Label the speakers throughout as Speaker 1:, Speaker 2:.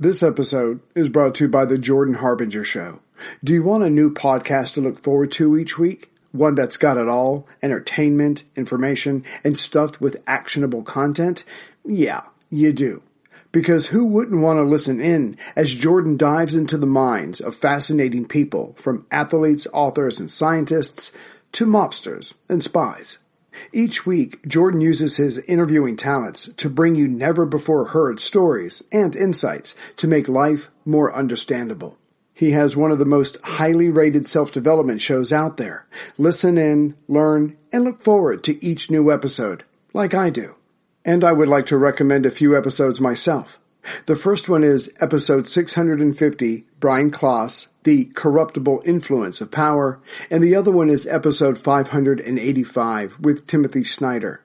Speaker 1: This episode is brought to you by the Jordan Harbinger Show. Do you want a new podcast to look forward to each week? One that's got it all, entertainment, information, and stuffed with actionable content? Yeah, you do. Because who wouldn't want to listen in as Jordan dives into the minds of fascinating people, from athletes, authors, and scientists to mobsters and spies. Each week, Jordan uses his interviewing talents to bring you never-before-heard stories and insights to make life more understandable. He has one of the most highly rated self-development shows out there. Listen in, learn, and look forward to each new episode, like I do. And I would like to recommend a few episodes myself. The first one is episode 650, Brian Klaas, The Corruptible Influence of Power, and the other one is episode 585 with Timothy Snyder,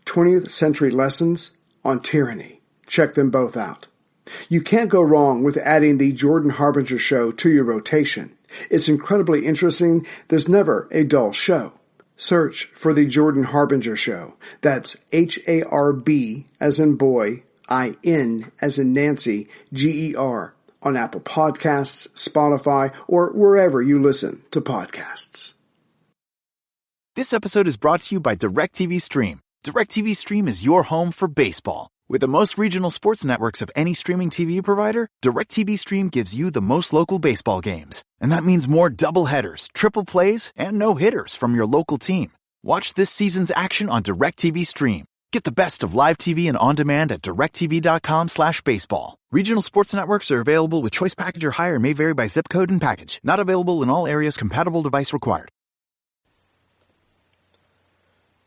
Speaker 1: 20th Century Lessons on Tyranny. Check them both out. You can't go wrong with adding the Jordan Harbinger Show to your rotation. It's incredibly interesting. There's never a dull show. Search for the Jordan Harbinger Show. That's H-A-R-B as in boy, I-N as in Nancy, G-E-R, on Apple Podcasts, Spotify, or wherever you listen to podcasts.
Speaker 2: This episode is brought to you by DirecTV Stream. DirecTV Stream is your home for baseball. With the most regional sports networks of any streaming TV provider, DirecTV Stream gives you the most local baseball games. And that means more doubleheaders, triple plays, and no-hitters from your local team. Watch this season's action on DirecTV Stream. Get the best of live TV and on-demand at directtv.com/baseball. Regional sports networks are available with choice package or higher and may vary by zip code and package. Not available in all areas. Compatible device required.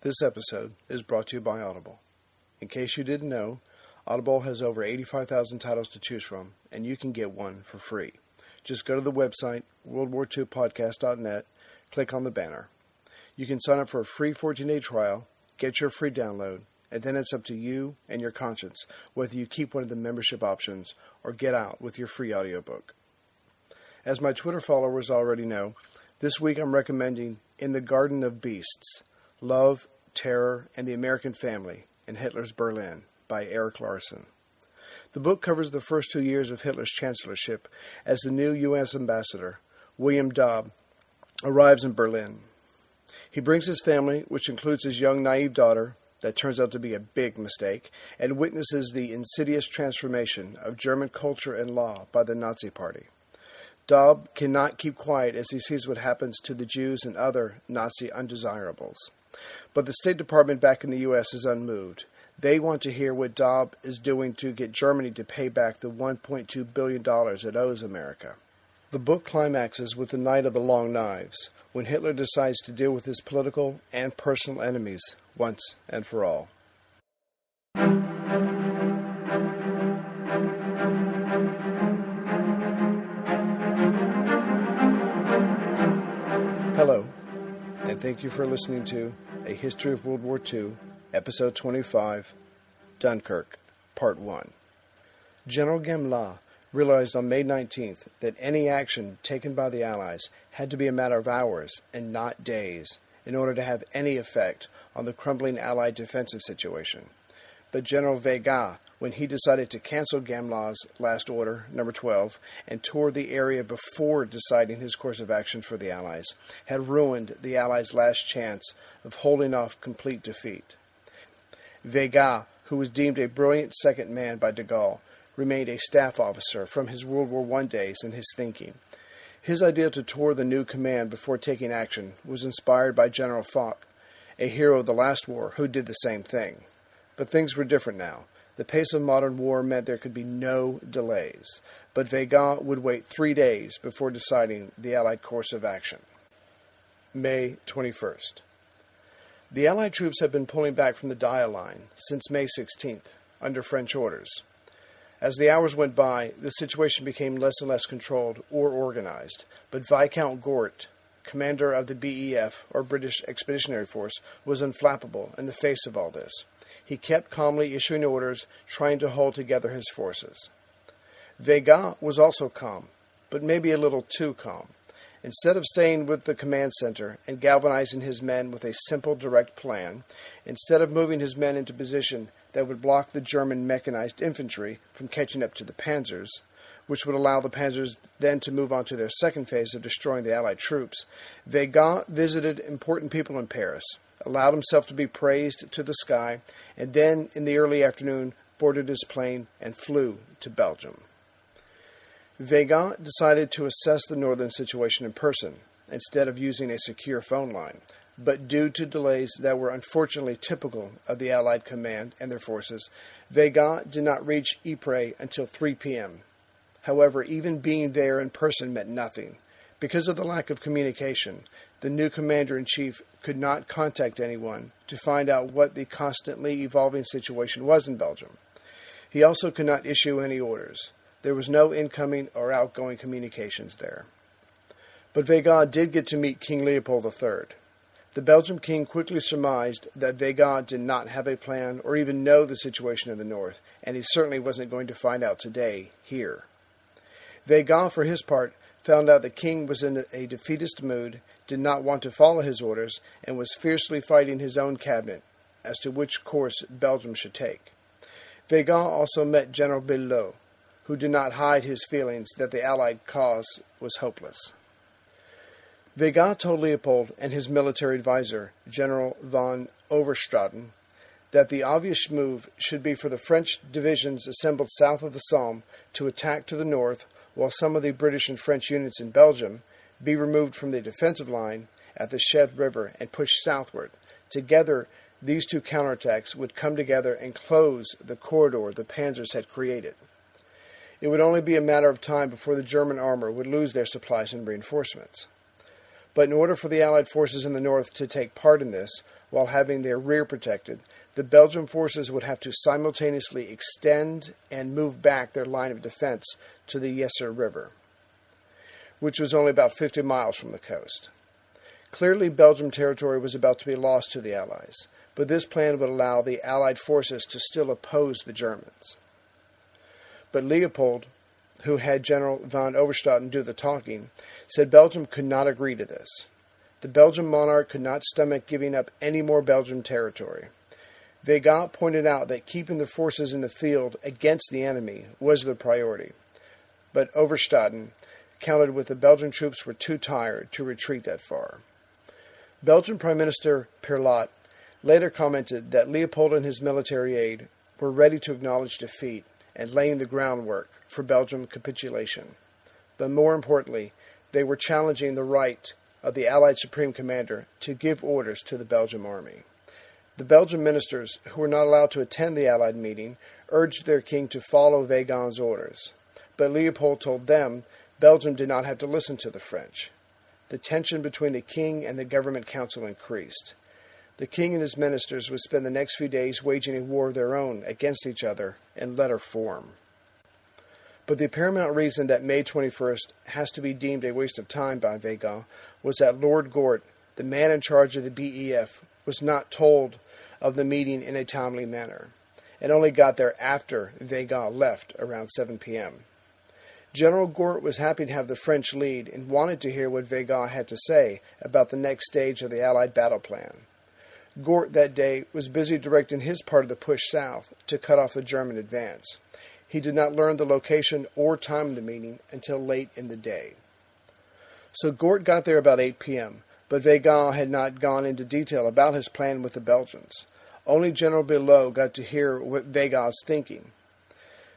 Speaker 1: This episode is brought to you by Audible. In case you didn't know, Audible has over 85,000 titles to choose from, and you can get one for free. Just go to the website, worldwar2podcast.net, click on the banner. You can sign up for a free 14-day trial, get your free download, and then it's up to you and your conscience whether you keep one of the membership options or get out with your free audiobook. As my Twitter followers already know, this week I'm recommending In the Garden of Beasts, Love, Terror, and the American Family in Hitler's Berlin by Erik Larson. The book covers the first 2 years of Hitler's chancellorship as the new U.S. ambassador, William Daub, arrives in Berlin. He brings his family, which includes his young naive daughter, that turns out to be a big mistake, and witnesses the insidious transformation of German culture and law by the Nazi Party. Daub cannot keep quiet as he sees what happens to the Jews and other Nazi undesirables. But the State Department back in the U.S. is unmoved. They want to hear what Daub is doing to get Germany to pay back the $1.2 billion it owes America. The book climaxes with the Night of the Long Knives, when Hitler decides to deal with his political and personal enemies once and for all. Hello, and thank you for listening to A History of World War II, Episode 25, Dunkirk, Part 1. General Gamelin realized on May 19th that any action taken by the Allies had to be a matter of hours and not days in order to have any effect on the crumbling Allied defensive situation. But General Weygand, when he decided to cancel Gamelin's last order, number 12, and tour the area before deciding his course of action for the Allies, had ruined the Allies' last chance of holding off complete defeat. Weygand, who was deemed a brilliant second man by de Gaulle, remained a staff officer from his World War I days in his thinking. His idea to tour the new command before taking action was inspired by General Foch, a hero of the last war who did the same thing. But things were different now. The pace of modern war meant there could be no delays, but Weygand would wait 3 days before deciding the Allied course of action. May 21st. The Allied troops had been pulling back from the Dia Line since May 16th, under French orders. As the hours went by, the situation became less and less controlled or organized, but Viscount Gort, commander of the BEF, or British Expeditionary Force, was unflappable in the face of all this. He kept calmly issuing orders, trying to hold together his forces. Weygand was also calm, but maybe a little too calm. Instead of staying with the command center and galvanizing his men with a simple, direct plan, instead of moving his men into position, that would block the German mechanized infantry from catching up to the panzers, which would allow the panzers then to move on to their second phase of destroying the Allied troops, Weygand visited important people in Paris, allowed himself to be praised to the sky, and then, in the early afternoon, boarded his plane and flew to Belgium. Weygand decided to assess the northern situation in person, instead of using a secure phone line, but due to delays that were unfortunately typical of the Allied command and their forces, Weygand did not reach Ypres until 3 p.m. However, even being there in person meant nothing. Because of the lack of communication, the new commander-in-chief could not contact anyone to find out what the constantly evolving situation was in Belgium. He also could not issue any orders. There was no incoming or outgoing communications there. But Weygand did get to meet King Leopold III. The Belgian king quickly surmised that Weygand did not have a plan or even know the situation in the north, and he certainly wasn't going to find out today, here. Weygand, for his part, found out the king was in a defeatist mood, did not want to follow his orders, and was fiercely fighting his own cabinet as to which course Belgium should take. Weygand also met General Billot, who did not hide his feelings that the Allied cause was hopeless. Weygand told Leopold and his military advisor, General von Overstraten, that the obvious move should be for the French divisions assembled south of the Somme to attack to the north, while some of the British and French units in Belgium be removed from the defensive line at the Scheldt River and pushed southward. Together, these two counterattacks would come together and close the corridor the panzers had created. It would only be a matter of time before the German armor would lose their supplies and reinforcements. But in order for the Allied forces in the north to take part in this, while having their rear protected, the Belgian forces would have to simultaneously extend and move back their line of defense to the Yser River, which was only about 50 miles from the coast. Clearly, Belgian territory was about to be lost to the Allies, but this plan would allow the Allied forces to still oppose the Germans. But Leopold, who had General von Overstraten do the talking, said Belgium could not agree to this. The Belgian monarch could not stomach giving up any more Belgian territory. Weygand pointed out that keeping the forces in the field against the enemy was the priority, but Overstraten counted with the Belgian troops were too tired to retreat that far. Belgian Prime Minister Perlot later commented that Leopold and his military aide were ready to acknowledge defeat and laying the groundwork for Belgian capitulation. But more importantly, they were challenging the right of the Allied Supreme Commander to give orders to the Belgian army. The Belgian ministers, who were not allowed to attend the Allied meeting, urged their king to follow Weygand's orders. But Leopold told them Belgium did not have to listen to the French. The tension between the king and the government council increased. The king and his ministers would spend the next few days waging a war of their own against each other in letter form. But the paramount reason that May 21st has to be deemed a waste of time by Weygand was that Lord Gort, the man in charge of the BEF, was not told of the meeting in a timely manner, and only got there after Weygand left around 7 p.m. General Gort was happy to have the French lead and wanted to hear what Weygand had to say about the next stage of the Allied battle plan. Gort that day was busy directing his part of the push south to cut off the German advance. He did not learn the location or time of the meeting until late in the day. So Gort got there about 8 p.m., but Weygand had not gone into detail about his plan with the Belgians. Only General Billot got to hear what Weygand's thinking.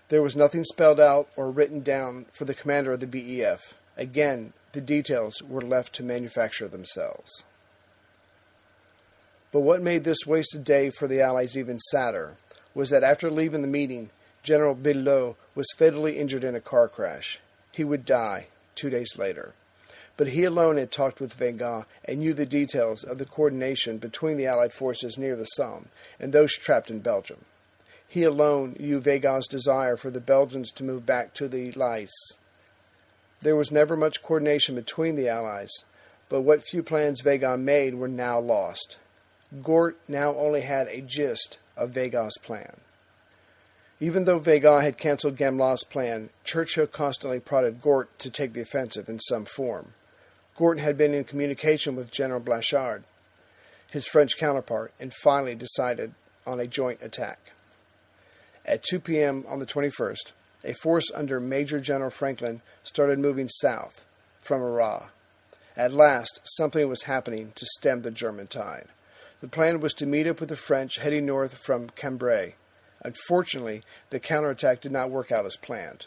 Speaker 1: There was nothing spelled out or written down for the commander of the BEF. Again, the details were left to manufacture themselves. But what made this wasted day for the Allies even sadder was that after leaving the meeting, General Billot was fatally injured in a car crash. He would die 2 days later. But he alone had talked with Weygand and knew the details of the coordination between the Allied forces near the Somme and those trapped in Belgium. He alone knew Weygand's desire for the Belgians to move back to the Lys. There was never much coordination between the Allies, but what few plans Weygand made were now lost. Gort now only had a gist of Weygand's plan. Even though Weygand had cancelled Gamelot's plan, Churchill constantly prodded Gort to take the offensive in some form. Gort had been in communication with General Blanchard, his French counterpart, and finally decided on a joint attack. At 2 p.m. on the 21st, a force under Major General Franklin started moving south from Arras. At last, something was happening to stem the German tide. The plan was to meet up with the French heading north from Cambrai. Unfortunately, the counterattack did not work out as planned.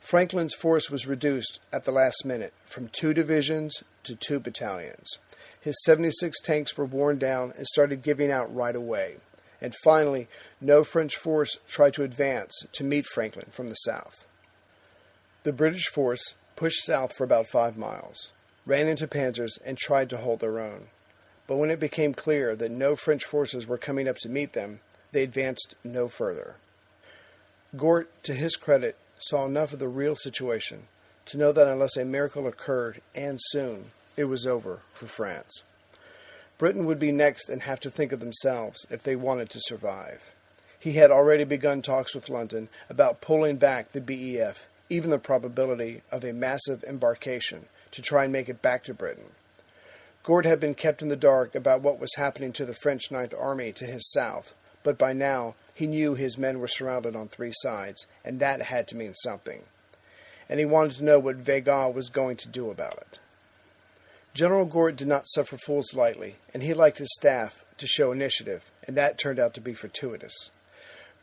Speaker 1: Franklin's force was reduced at the last minute from 2 divisions to 2 battalions. His 76 tanks were worn down and started giving out right away. And finally, no French force tried to advance to meet Franklin from the south. The British force pushed south for about 5 miles, ran into panzers, and tried to hold their own. But when it became clear that no French forces were coming up to meet them, they advanced no further. Gort, to his credit, saw enough of the real situation to know that unless a miracle occurred, and soon, it was over for France. Britain would be next and have to think of themselves if they wanted to survive. He had already begun talks with London about pulling back the BEF, even the probability of a massive embarkation to try and make it back to Britain. Gort had been kept in the dark about what was happening to the French Ninth Army to his south, but by now he knew his men were surrounded on 3 sides, and that had to mean something. And he wanted to know what Weygand was going to do about it. General Gort did not suffer fools lightly, and he liked his staff to show initiative, and that turned out to be fortuitous.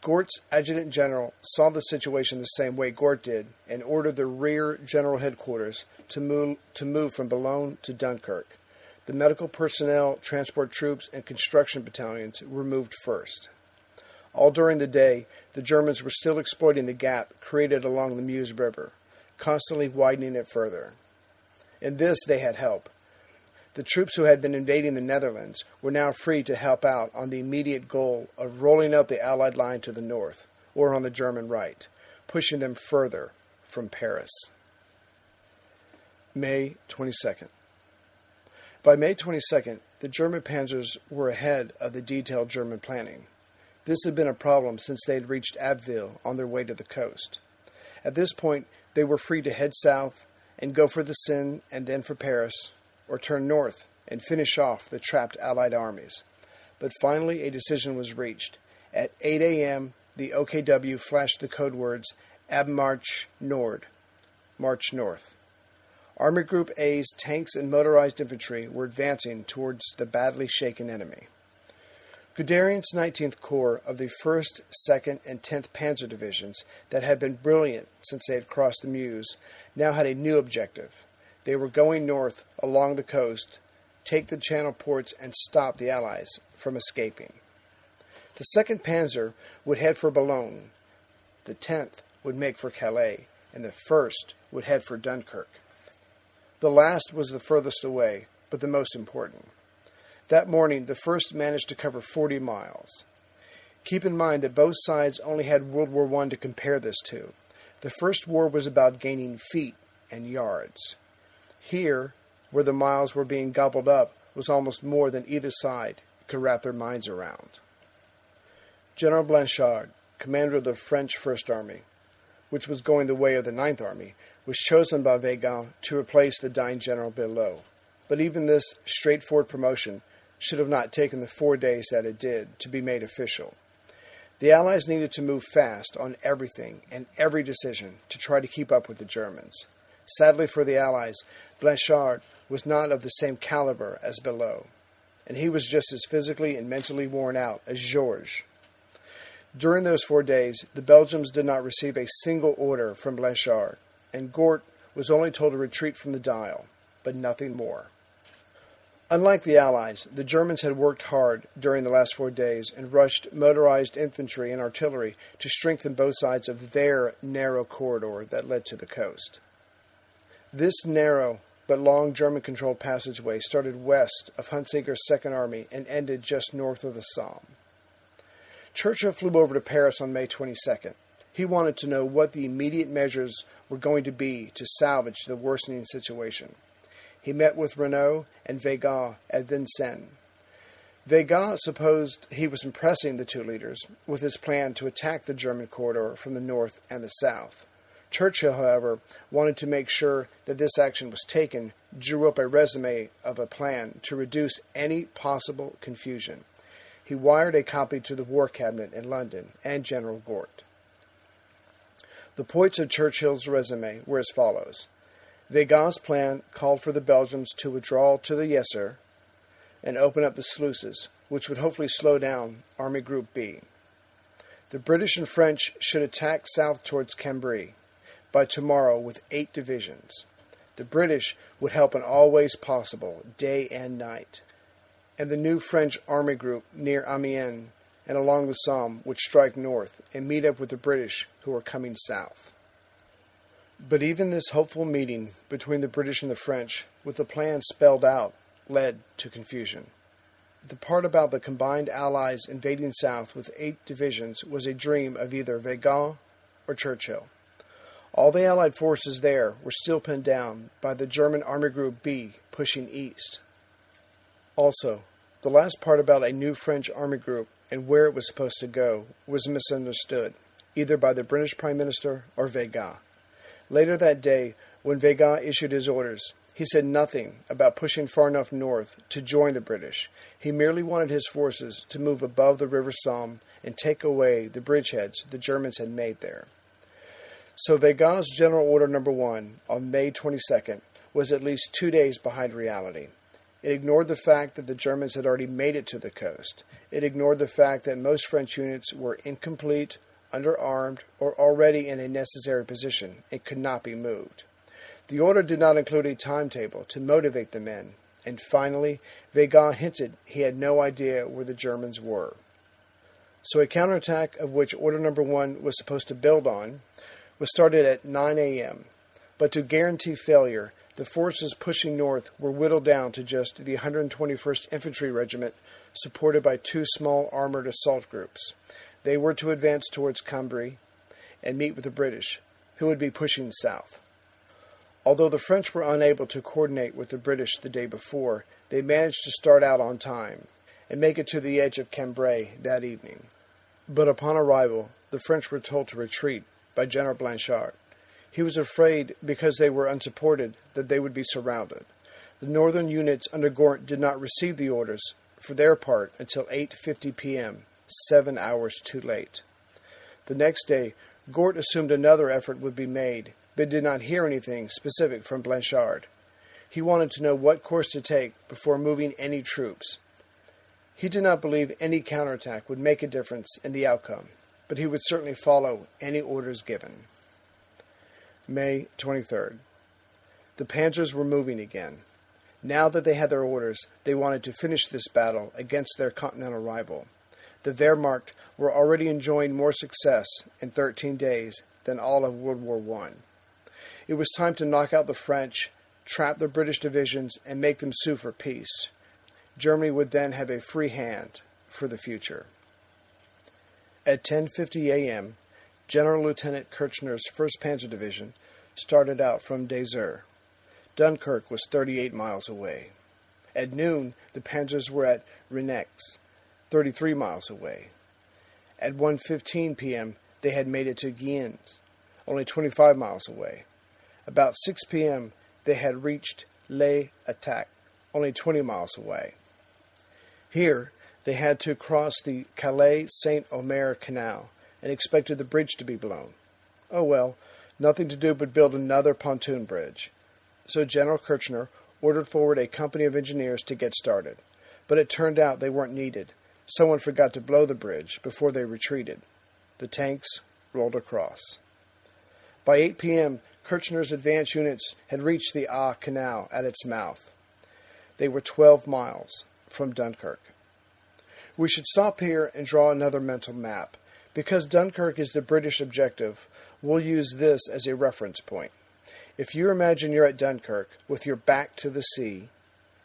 Speaker 1: Gort's adjutant general saw the situation the same way Gort did and ordered the rear general headquarters to move from Boulogne to Dunkirk. The medical personnel, transport troops, and construction battalions were moved first. All during the day, the Germans were still exploiting the gap created along the Meuse River, constantly widening it further. In this they had help. The troops who had been invading the Netherlands were now free to help out on the immediate goal of rolling out the Allied line to the north, or on the German right, pushing them further from Paris. May 22nd. By May 22nd, the German panzers were ahead of the detailed German planning. This had been a problem since they had reached Abbeville on their way to the coast. At this point, they were free to head south and go for the Seine and then for Paris, or turn north and finish off the trapped Allied armies. But finally a decision was reached. At 8 a.m., the OKW flashed the code words Abmarsch Nord, march north. Army Group A's tanks and motorized infantry were advancing towards the badly shaken enemy. Guderian's 19th Corps of the 1st, 2nd, and 10th Panzer Divisions, that had been brilliant since they had crossed the Meuse, now had a new objective. They were going north along the coast, take the Channel ports, and stop the Allies from escaping. The 2nd Panzer would head for Boulogne, the 10th would make for Calais, and the 1st would head for Dunkirk. The last was the furthest away, but the most important. That morning, the 1st managed to cover 40 miles. Keep in mind that both sides only had World War I to compare this to. The First War was about gaining feet and yards. Here, where the miles were being gobbled up, was almost more than either side could wrap their minds around. General Blanchard, commander of the French First Army, which was going the way of the Ninth Army, was chosen by Weygand to replace the dying General Billot. But even this straightforward promotion should have not taken the 4 days that it did to be made official. The Allies needed to move fast on everything and every decision to try to keep up with the Germans. Sadly for the Allies, Blanchard was not of the same caliber as Billot, and he was just as physically and mentally worn out as Georges. During those 4 days, the Belgians did not receive a single order from Blanchard, and Gort was only told to retreat from the Dial, but nothing more. Unlike the Allies, the Germans had worked hard during the last 4 days and rushed motorized infantry and artillery to strengthen both sides of their narrow corridor that led to the coast. This narrow but long German-controlled passageway started west of Hunsaker's Second Army and ended just north of the Somme. Churchill flew over to Paris on May 22nd. He wanted to know what the immediate measures were going to be to salvage the worsening situation. He met with Renault and Weygand at Vincennes. Weygand supposed he was impressing the two leaders with his plan to attack the German corridor from the north and the south. Churchill, however, wanted to make sure that this action was taken, drew up a resume of a plan to reduce any possible confusion. He wired a copy to the War Cabinet in London and General Gort. The points of Churchill's resume were as follows. Weygand's plan called for the Belgians to withdraw to the Yser and open up the sluices, which would hopefully slow down Army Group B. The British and French should attack south towards Cambrai by tomorrow with 8 divisions. The British would help in all ways possible, day and night. And the new French army group near Amiens and along the Somme would strike north and meet up with the British who were coming south. But even this hopeful meeting between the British and the French, with the plan spelled out, led to confusion. The part about the combined Allies invading south with 8 divisions was a dream of either Weygand or Churchill. All the Allied forces there were still pinned down by the German Army Group B pushing east. Also, the last part about a new French army group and where it was supposed to go was misunderstood, either by the British Prime Minister or Weygand. Later that day, when Weygand issued his orders, he said nothing about pushing far enough north to join the British. He merely wanted his forces to move above the River Somme and take away the bridgeheads the Germans had made there. So Weygand's General Order No. 1 on May 22nd was at least 2 days behind reality. It ignored the fact that the Germans had already made it to the coast. It ignored the fact that most French units were incomplete, underarmed, or already in a necessary position and could not be moved. The order did not include a timetable to motivate the men, and finally, Weygand hinted he had no idea where the Germans were. So a counterattack, of which Order No. 1 was supposed to build on, was started at 9 a.m., but to guarantee failure, the forces pushing north were whittled down to just the 121st Infantry Regiment, supported by 2 small armored assault groups. They were to advance towards Cambrai and meet with the British, who would be pushing south. Although the French were unable to coordinate with the British the day before, they managed to start out on time and make it to the edge of Cambrai that evening. But upon arrival, the French were told to retreat by General Blanchard. He was afraid, because they were unsupported, that they would be surrounded. The northern units under Gort did not receive the orders, for their part, until 8:50 p.m., 7 hours too late. The next day, Gort assumed another effort would be made, but did not hear anything specific from Blanchard. He wanted to know what course to take before moving any troops. He did not believe any counterattack would make a difference in the outcome, but he would certainly follow any orders given. May 23rd. The panzers were moving again. Now that they had their orders, they wanted to finish this battle against their continental rival. The Wehrmacht were already enjoying more success in 13 days than all of World War I. It was time to knock out the French, trap the British divisions, and make them sue for peace. Germany would then have a free hand for the future. At 10:50 a.m., General Lieutenant Kirchner's 1st Panzer Division started out from Désert. Dunkirk was 38 miles away. At noon, the panzers were at Reinex, 33 miles away. At 1:15 p.m., they had made it to Gien, only 25 miles away. About 6 p.m., they had reached Les Attaques, only 20 miles away. Here, they had to cross the Calais-Saint-Omer Canal and expected the bridge to be blown. Oh well, nothing to do but build another pontoon bridge. So General Kirchner ordered forward a company of engineers to get started. But it turned out they weren't needed. Someone forgot to blow the bridge before they retreated. The tanks rolled across. By 8 p.m., Kirchner's advance units had reached the Ah Canal at its mouth. They were 12 miles from Dunkirk. We should stop here and draw another mental map. Because Dunkirk is the British objective, we'll use this as a reference point. If you imagine you're at Dunkirk with your back to the sea,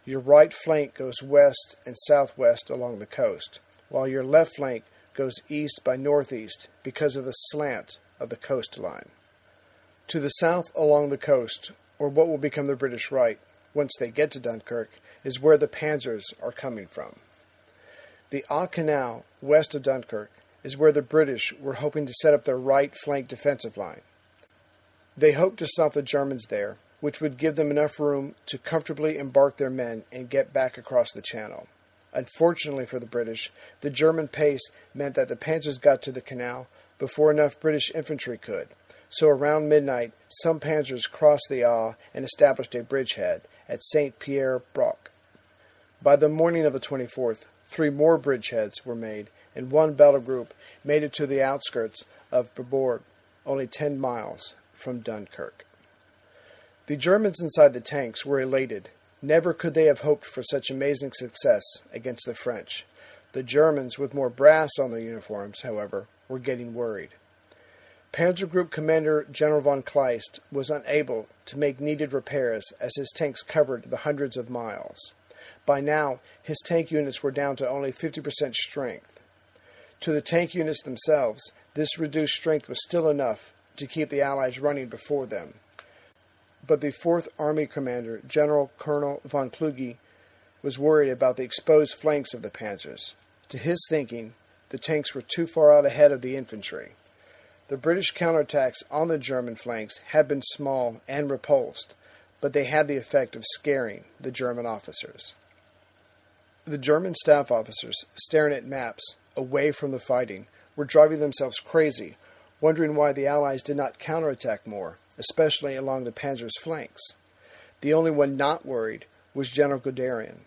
Speaker 1: your right flank goes west and southwest along the coast, while your left flank goes east by northeast because of the slant of the coastline. To the south along the coast, or what will become the British right, once they get to Dunkirk, is where the panzers are coming from. The Ah Canal, west of Dunkirk, is where the British were hoping to set up their right flank defensive line. They hoped to stop the Germans there, which would give them enough room to comfortably embark their men and get back across the channel. Unfortunately for the British, the German pace meant that the panzers got to the canal before enough British infantry could, so around midnight some panzers crossed the Aa and established a bridgehead at Saint-Pierre-Broc. By the morning of the 24th, 3 more bridgeheads were made, and one battle group made it to the outskirts of Berbourg, only 10 miles from Dunkirk. The Germans inside the tanks were elated. Never could they have hoped for such amazing success against the French. The Germans, with more brass on their uniforms, however, were getting worried. Panzer Group Commander General von Kleist was unable to make needed repairs as his tanks covered the hundreds of miles. By now, his tank units were down to only 50% strength. To the tank units themselves, this reduced strength was still enough to keep the Allies running before them. But the 4th Army Commander, General Colonel von Kluge, was worried about the exposed flanks of the panzers. To his thinking, the tanks were too far out ahead of the infantry. The British counterattacks on the German flanks had been small and repulsed, but they had the effect of scaring the German officers. The German staff officers, staring at maps, away from the fighting, were driving themselves crazy, wondering why the Allies did not counterattack more, especially along the panzers' flanks. The only one not worried was General Guderian.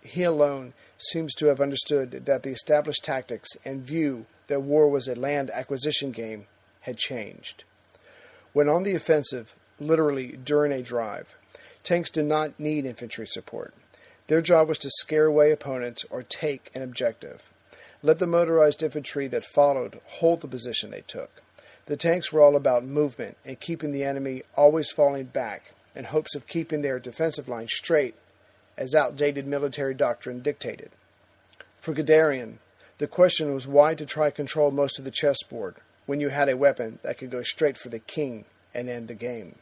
Speaker 1: He alone seems to have understood that the established tactics and view that war was a land acquisition game had changed. When on the offensive, literally during a drive, tanks did not need infantry support. Their job was to scare away opponents or take an objective. Let the motorized infantry that followed hold the position they took. The tanks were all about movement and keeping the enemy always falling back in hopes of keeping their defensive line straight, as outdated military doctrine dictated. For Guderian, the question was why to try control most of the chessboard when you had a weapon that could go straight for the king and end the game.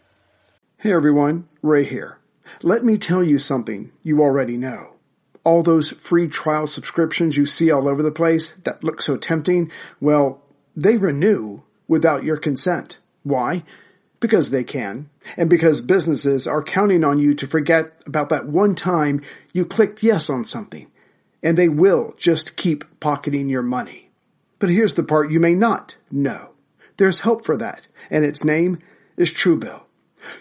Speaker 3: Hey everyone, Ray here. Let me tell you something you already know. All those free trial subscriptions you see all over the place that look so tempting, well, they renew without your consent. Why? Because they can, and because businesses are counting on you to forget about that one time you clicked yes on something, and they will just keep pocketing your money. But here's the part you may not know. There's help for that, and its name is Truebill.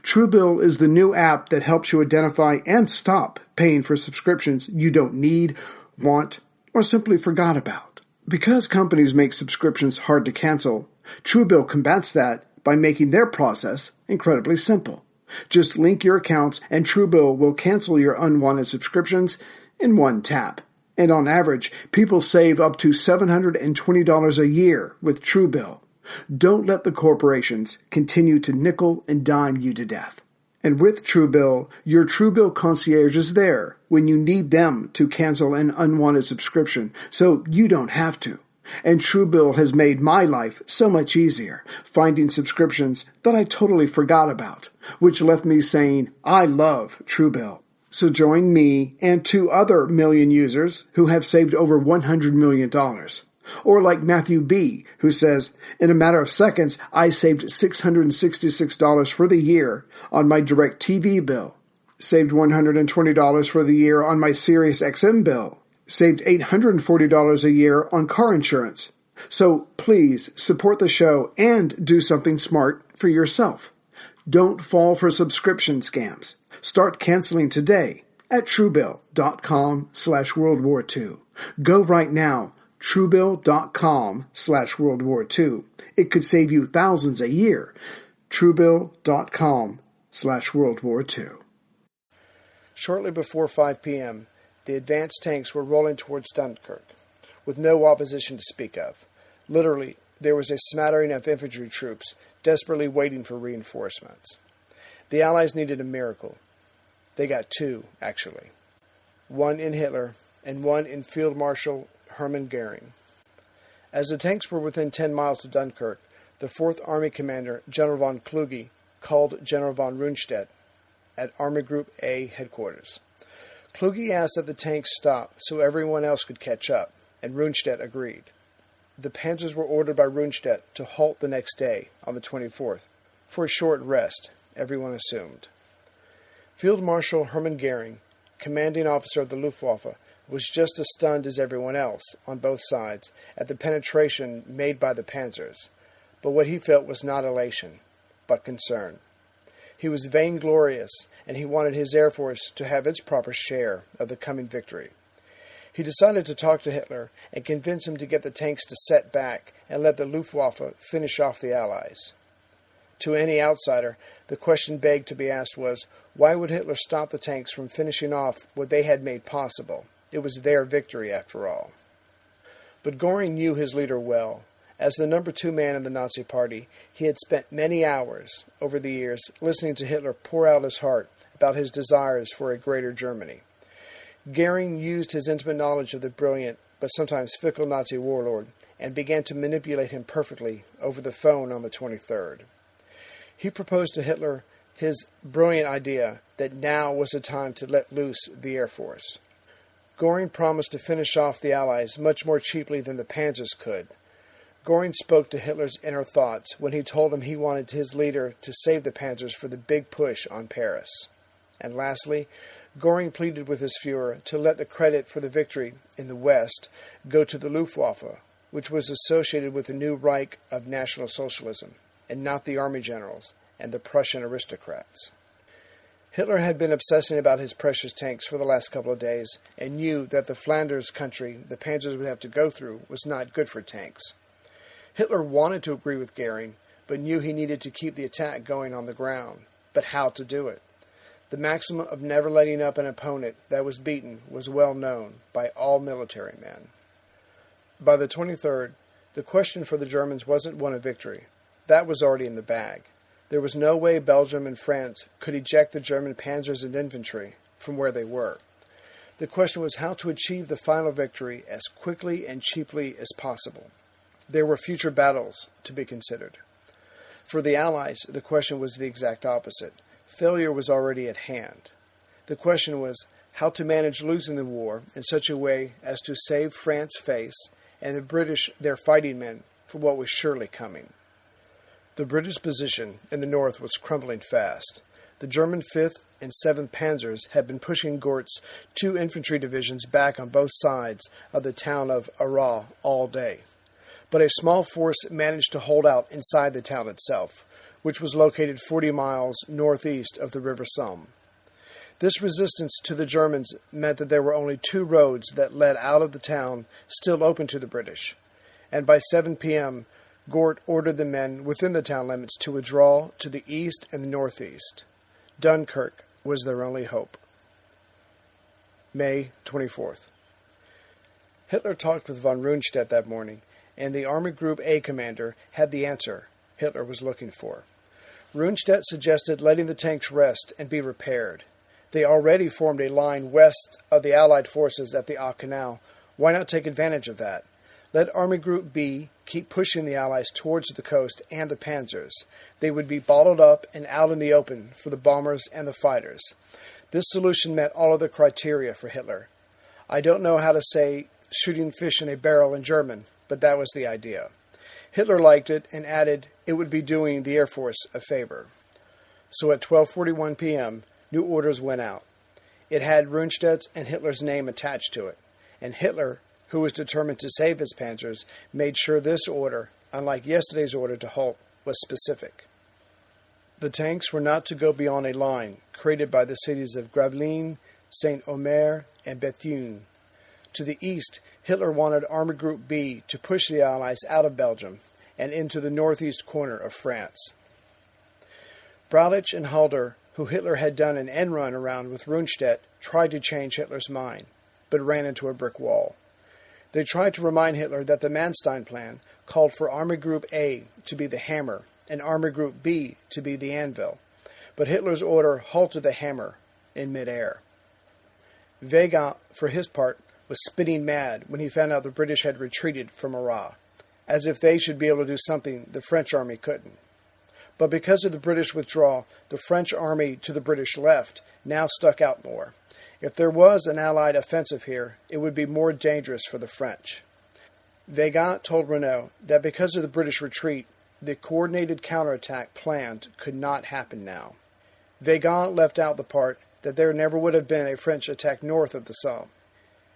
Speaker 3: Truebill is the new app that helps you identify and stop paying for subscriptions you don't need, want, or simply forgot about. Because companies make subscriptions hard to cancel, Truebill combats that by making their process incredibly simple. Just link your accounts and Truebill will cancel your unwanted subscriptions in one tap. And on average, people save up to $720 a year with Truebill. Don't let the corporations continue to nickel and dime you to death. And with Truebill, your Truebill concierge is there when you need them to cancel an unwanted subscription, so you don't have to. And Truebill has made my life so much easier, finding subscriptions that I totally forgot about, which left me saying, I love Truebill. So join me and 2 other million users who have saved over $100 million. Or like Matthew B., who says, in a matter of seconds, I saved $666 for the year on my DirecTV bill, saved $120 for the year on my SiriusXM bill, saved $840 a year on car insurance. So please support the show and do something smart for yourself. Don't fall for subscription scams. Start canceling today at Truebill.com/World War II. Go right now. Truebill.com/World War II. It could save you thousands a year. Truebill.com/World War II.
Speaker 1: Shortly before 5 p.m., the advanced tanks were rolling towards Dunkirk, with no opposition to speak of. Literally, there was a smattering of infantry troops desperately waiting for reinforcements. The Allies needed a miracle. They got 2, actually. One in Hitler and one in Field Marshal Hermann Goering. As the tanks were within 10 miles of Dunkirk, the 4th Army Commander, General von Kluge, called General von Rundstedt at Army Group A headquarters. Kluge asked that the tanks stop so everyone else could catch up, and Rundstedt agreed. The panzers were ordered by Rundstedt to halt the next day, on the 24th, for a short rest, everyone assumed. Field Marshal Hermann Goering, commanding officer of the Luftwaffe, was just as stunned as everyone else, on both sides, at the penetration made by the panzers. but what he felt was not elation, but concern. He was vainglorious, and he wanted his Air Force to have its proper share of the coming victory. He decided to talk to Hitler and convince him to get the tanks to set back and let the Luftwaffe finish off the Allies. To any outsider, the question begged to be asked was, why would Hitler stop the tanks from finishing off what they had made possible? It was their victory, after all. But Göring knew his leader well. As the number 2 man in the Nazi Party, he had spent many hours over the years listening to Hitler pour out his heart about his desires for a greater Germany. Göring used his intimate knowledge of the brilliant but sometimes fickle Nazi warlord and began to manipulate him perfectly over the phone on the 23rd. He proposed to Hitler his brilliant idea that now was the time to let loose the Air Force. Göring promised to finish off the Allies much more cheaply than the Panzers could. Göring spoke to Hitler's inner thoughts when he told him he wanted his leader to save the Panzers for the big push on Paris. And lastly, Göring pleaded with his Führer to let the credit for the victory in the West go to the Luftwaffe, which was associated with the new Reich of National Socialism, and not the army generals and the Prussian aristocrats. Hitler had been obsessing about his precious tanks for the last couple of days and knew that the Flanders country the Panzers would have to go through was not good for tanks. Hitler wanted to agree with Göring, but knew he needed to keep the attack going on the ground. But how to do it? The maxim of never letting up an opponent that was beaten was well known by all military men. By the 23rd, the question for the Germans wasn't one of victory. That was already in the bag. There was no way Belgium and France could eject the German panzers and infantry from where they were. The question was how to achieve the final victory as quickly and cheaply as possible. There were future battles to be considered. For the Allies, the question was the exact opposite. Failure was already at hand. The question was how to manage losing the war in such a way as to save France's face and the British their fighting men for what was surely coming. The British position in the north was crumbling fast. The German 5th and 7th Panzers had been pushing Gort's 2 infantry divisions back on both sides of the town of Arras all day. But a small force managed to hold out inside the town itself, which was located 40 miles northeast of the River Somme. This resistance to the Germans meant that there were only 2 roads that led out of the town still open to the British, and by 7 p.m., Gort ordered the men within the town limits to withdraw to the east and the northeast. Dunkirk was their only hope. May 24th. Hitler talked with von Rundstedt that morning, and the Army Group A commander had the answer Hitler was looking for. Rundstedt suggested letting the tanks rest and be repaired. They already formed a line west of the Allied forces at the Aa Canal. Why not take advantage of that? Let Army Group B keep pushing the Allies towards the coast and the Panzers. They would be bottled up and out in the open for the bombers and the fighters. This solution met all of the criteria for Hitler. I don't know how to say shooting fish in a barrel in German, but that was the idea. Hitler liked it and added it would be doing the Air Force a favor. So at 12:41 p.m., new orders went out. It had Rundstedt's and Hitler's name attached to it, and Hitler, who was determined to save his panzers, made sure this order, unlike yesterday's order to halt, was specific. The tanks were not to go beyond a line created by the cities of Gravelines, Saint-Omer, and Bethune. To the east, Hitler wanted Army Group B to push the Allies out of Belgium and into the northeast corner of France. Braulich and Halder, who Hitler had done an end run around with Rundstedt, tried to change Hitler's mind, but ran into a brick wall. They tried to remind Hitler that the Manstein Plan called for Army Group A to be the hammer and Army Group B to be the anvil, but Hitler's order halted the hammer in midair. Weygand, for his part, was spitting mad when he found out the British had retreated from Arras, as if they should be able to do something the French army couldn't. But because of the British withdrawal, the French army to the British left now stuck out more. If there was an Allied offensive here, it would be more dangerous for the French. Weygand told Renault that because of the British retreat, the coordinated counterattack planned could not happen now. Weygand left out the part that there never would have been a French attack north of the Somme.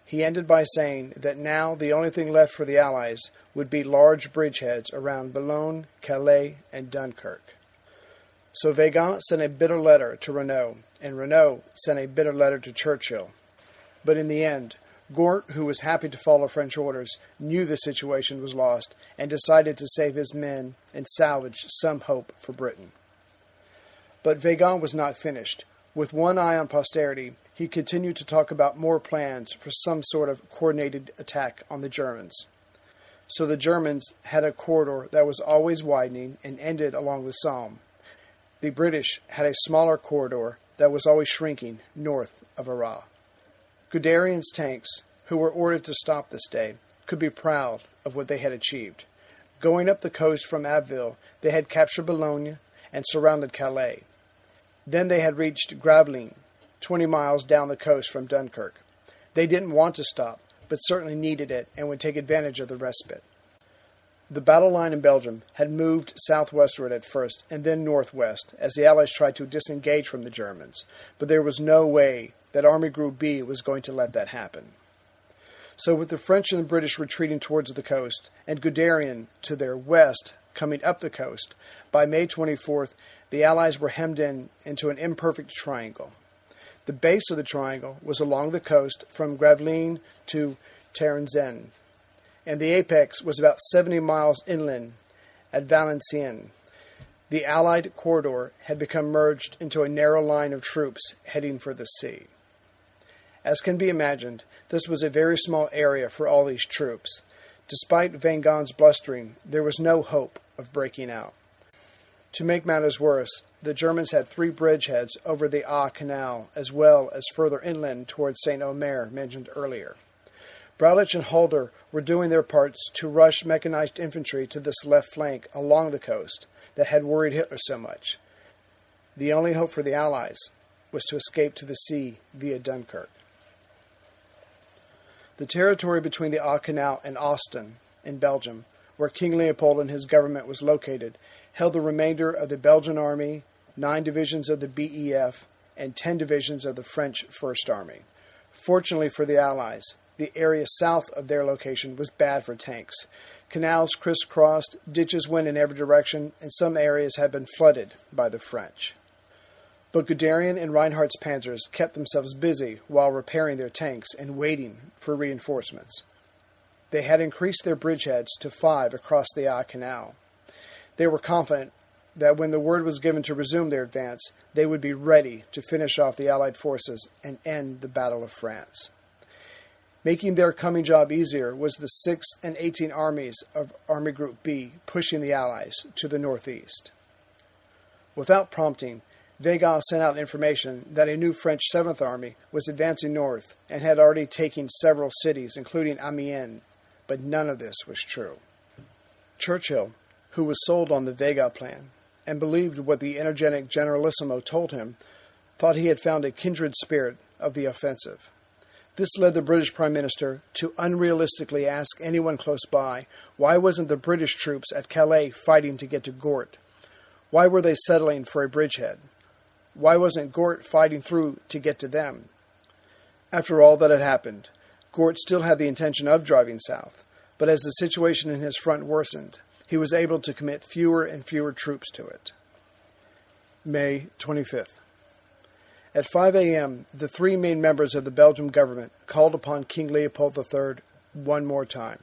Speaker 1: He ended by saying that now the only thing left for the Allies would be large bridgeheads around Boulogne, Calais, and Dunkirk. So Weygand sent a bitter letter to Renault, and Renault sent a bitter letter to Churchill. But in the end, Gort, who was happy to follow French orders, knew the situation was lost and decided to save his men and salvage some hope for Britain. But Weygand was not finished. With one eye on posterity, he continued to talk about more plans for some sort of coordinated attack on the Germans. So the Germans had a corridor that was always widening and ended along the Somme. The British had a smaller corridor that was always shrinking north of Arras. Guderian's tanks, who were ordered to stop this day, could be proud of what they had achieved. Going up the coast from Abbeville, they had captured Boulogne and surrounded Calais. Then they had reached Gravelines, 20 miles down the coast from Dunkirk. They didn't want to stop, but certainly needed it and would take advantage of the respite. The battle line in Belgium had moved southwestward at first and then northwest as the Allies tried to disengage from the Germans, but there was no way that Army Group B was going to let that happen. So with the French and the British retreating towards the coast and Guderian to their west coming up the coast, by May 24th, the Allies were hemmed in into an imperfect triangle. The base of the triangle was along the coast from Gravelines to Terenzen, and the apex was about 70 miles inland at Valenciennes. The Allied corridor had become merged into a narrow line of troops heading for the sea. As can be imagined, this was a very small area for all these troops. Despite Weygand's blustering, there was no hope of breaking out. To make matters worse, the Germans had 3 bridgeheads over the Aix Canal, as well as further inland towards Saint-Omer, mentioned earlier. Braulich and Halder were doing their parts to rush mechanized infantry to this left flank along the coast that had worried Hitler so much. The only hope for the Allies was to escape to the sea via Dunkirk. The territory between the Aix Canal and Ostend, in Belgium, where King Leopold and his government was located, held the remainder of the Belgian army, 9 divisions of the BEF, and 10 divisions of the French First Army. Fortunately for the Allies, the area south of their location was bad for tanks. Canals crisscrossed, ditches went in every direction, and some areas had been flooded by the French. But Guderian and Reinhardt's panzers kept themselves busy while repairing their tanks and waiting for reinforcements. They had increased their bridgeheads to 5 across the Aix Canal. They were confident that when the word was given to resume their advance, they would be ready to finish off the Allied forces and end the Battle of France. Making their coming job easier was the 6th and 18th Armies of Army Group B pushing the Allies to the northeast. Without prompting, Weygand sent out information that a new French 7th Army was advancing north and had already taken several cities, including Amiens, but none of this was true. Churchill, who was sold on the Weygand plan and believed what the energetic Generalissimo told him, thought he had found a kindred spirit of the offensive. This led the British Prime Minister to unrealistically ask anyone close by, why wasn't the British troops at Calais fighting to get to Gort? Why were they settling for a bridgehead? Why wasn't Gort fighting through to get to them? After all that had happened, Gort still had the intention of driving south, but as the situation in his front worsened, he was able to commit fewer and fewer troops to it. May 25th. At 5 a.m., the 3 main members of the Belgian government called upon King Leopold III one more time.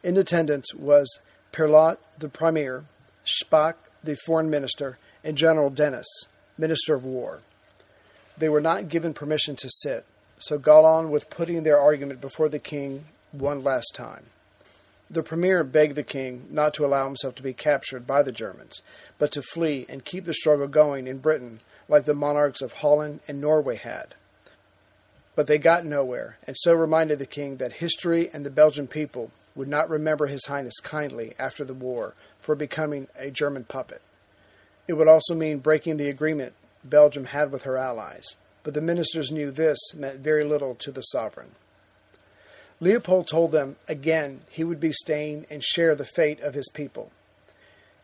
Speaker 1: In attendance was Perlot, the Premier, Spaak, the Foreign Minister, and General Dennis, Minister of War. They were not given permission to sit, so got on with putting their argument before the king one last time. The Premier begged the king not to allow himself to be captured by the Germans, but to flee and keep the struggle going in Britain like the monarchs of Holland and Norway had. But they got nowhere, and so reminded the king that history and the Belgian people would not remember His Highness kindly after the war for becoming a German puppet. It would also mean breaking the agreement Belgium had with her allies, but the ministers knew this meant very little to the sovereign. Leopold told them again he would be staying and share the fate of his people.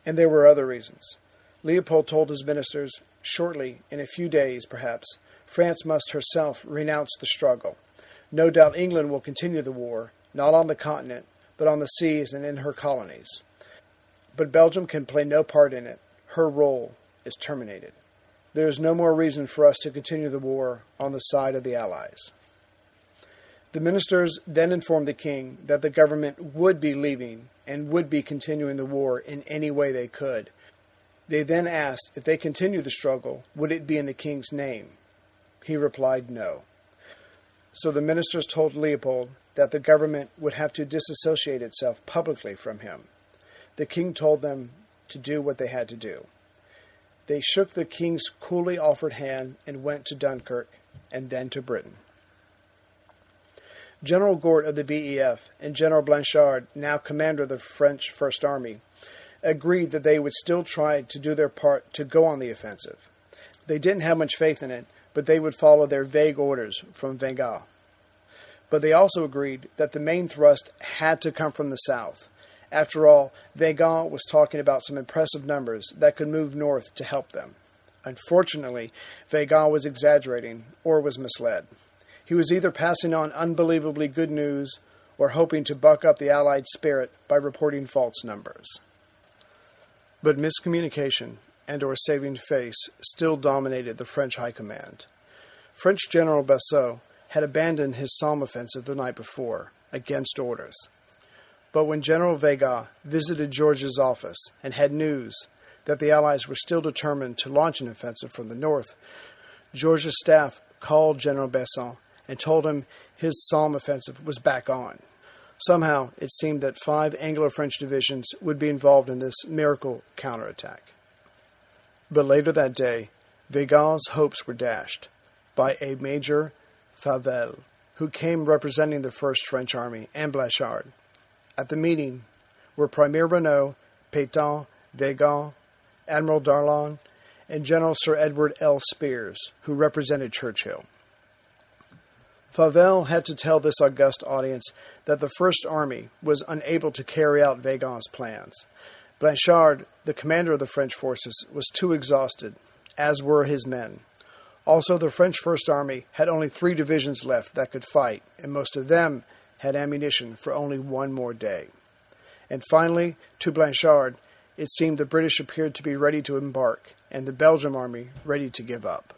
Speaker 1: And there were other reasons. Leopold told his ministers, shortly, in a few days perhaps, France must herself renounce the struggle. No doubt England will continue the war, not on the continent, but on the seas and in her colonies. But Belgium can play no part in it. Her role is terminated. There is no more reason for us to continue the war on the side of the Allies. The ministers then informed the king that the government would be leaving and would be continuing the war in any way they could. They then asked if they continued the struggle, would it be in the king's name? He replied no. So the ministers told Leopold that the government would have to disassociate itself publicly from him. The king told them to do what they had to do. They shook the king's coolly offered hand and went to Dunkirk and then to Britain. General Gort of the BEF and General Blanchard, now commander of the French First Army, agreed that they would still try to do their part to go on the offensive. They didn't have much faith in it, but they would follow their vague orders from Weygand. But they also agreed that the main thrust had to come from the south. After all, Weygand was talking about some impressive numbers that could move north to help them. Unfortunately, Weygand was exaggerating or was misled. He was either passing on unbelievably good news or hoping to buck up the Allied spirit by reporting false numbers. But miscommunication and or saving face still dominated the French High Command. French General Bessot had abandoned his Somme offensive the night before, against orders. But when General Weygand visited Georges' office and had news that the Allies were still determined to launch an offensive from the north, Georges' staff called General Bessot and told him his Somme offensive was back on. Somehow, it seemed that 5 Anglo-French divisions would be involved in this miracle counterattack. But later that day, Weygand's hopes were dashed by a Major Favel, who came representing the First French Army, and Blanchard. At the meeting were Premier Renaud, Pétain, Weygand, Admiral Darlan, and General Sir Edward L. Spears, who represented Churchill. Favel had to tell this august audience that the First Army was unable to carry out Weygand's plans. Blanchard, the commander of the French forces, was too exhausted, as were his men. Also, the French First Army had only 3 divisions left that could fight, and most of them had ammunition for only 1 more day. And finally, to Blanchard, it seemed the British appeared to be ready to embark, and the Belgian army ready to give up.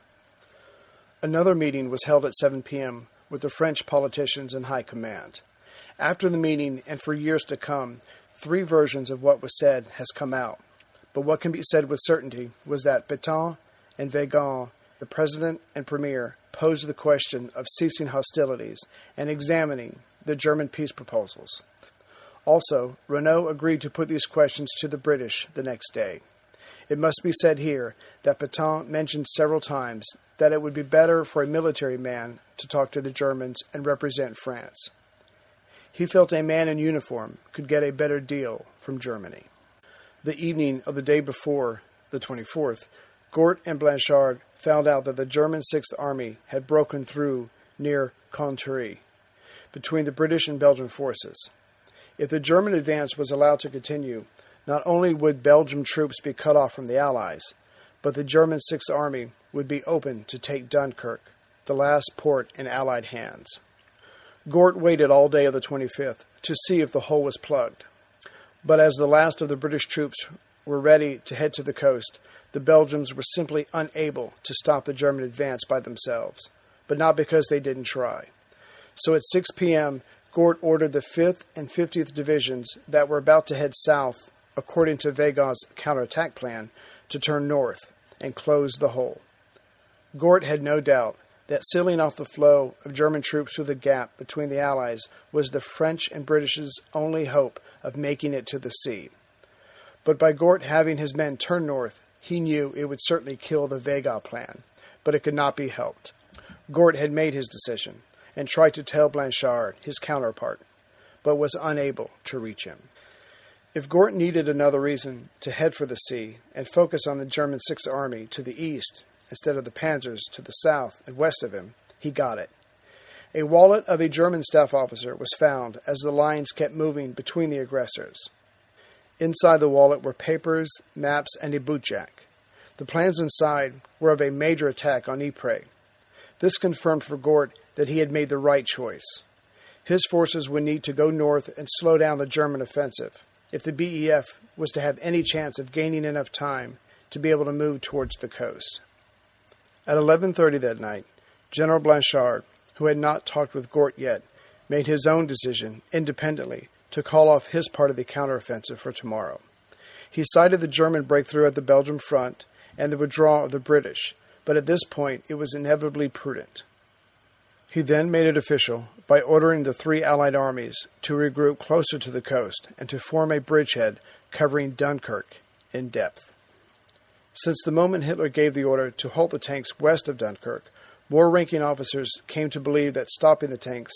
Speaker 1: Another meeting was held at 7 p.m., with the French politicians in high command. After the meeting, and for years to come, 3 versions of what was said has come out. But what can be said with certainty was that Pétain and Weygand, the President and Premier, posed the question of ceasing hostilities and examining the German peace proposals. Also, Renaud agreed to put these questions to the British the next day. It must be said here that Pétain mentioned several times that it would be better for a military man to talk to the Germans and represent France. He felt a man in uniform could get a better deal from Germany. The evening of the day before, the 24th, Gort and Blanchard found out that the German Sixth Army had broken through near Contrée, between the British and Belgian forces. If the German advance was allowed to continue, not only would Belgian troops be cut off from the Allies, but the German Sixth Army would be open to take Dunkirk, the last port in Allied hands. Gort waited all day of the 25th to see if the hole was plugged. But as the last of the British troops were ready to head to the coast, the Belgians were simply unable to stop the German advance by themselves, but not because they didn't try. So at 6 p.m., Gort ordered the 5th and 50th Divisions that were about to head south, according to Weygand's counterattack plan, to turn north and close the hole. Gort had no doubt that sealing off the flow of German troops through the gap between the Allies was the French and British's only hope of making it to the sea. But by Gort having his men turn north, he knew it would certainly kill the Weygand plan, but it could not be helped. Gort had made his decision and tried to tell Blanchard, his counterpart, but was unable to reach him. If Gort needed another reason to head for the sea and focus on the German Sixth Army to the east instead of the panzers to the south and west of him, he got it. A wallet of a German staff officer was found as the lines kept moving between the aggressors. Inside the wallet were papers, maps, and a bootjack. The plans inside were of a major attack on Ypres. This confirmed for Gort that he had made the right choice. His forces would need to go north and slow down the German offensive if the BEF was to have any chance of gaining enough time to be able to move towards the coast. At 11:30 that night, General Blanchard, who had not talked with Gort yet, made his own decision independently to call off his part of the counteroffensive for tomorrow. He cited the German breakthrough at the Belgian front and the withdrawal of the British, but at this point it was inevitably prudent. He then made it official by ordering the three Allied armies to regroup closer to the coast and to form a bridgehead covering Dunkirk in depth. Since the moment Hitler gave the order to halt the tanks west of Dunkirk, more ranking officers came to believe that stopping the tanks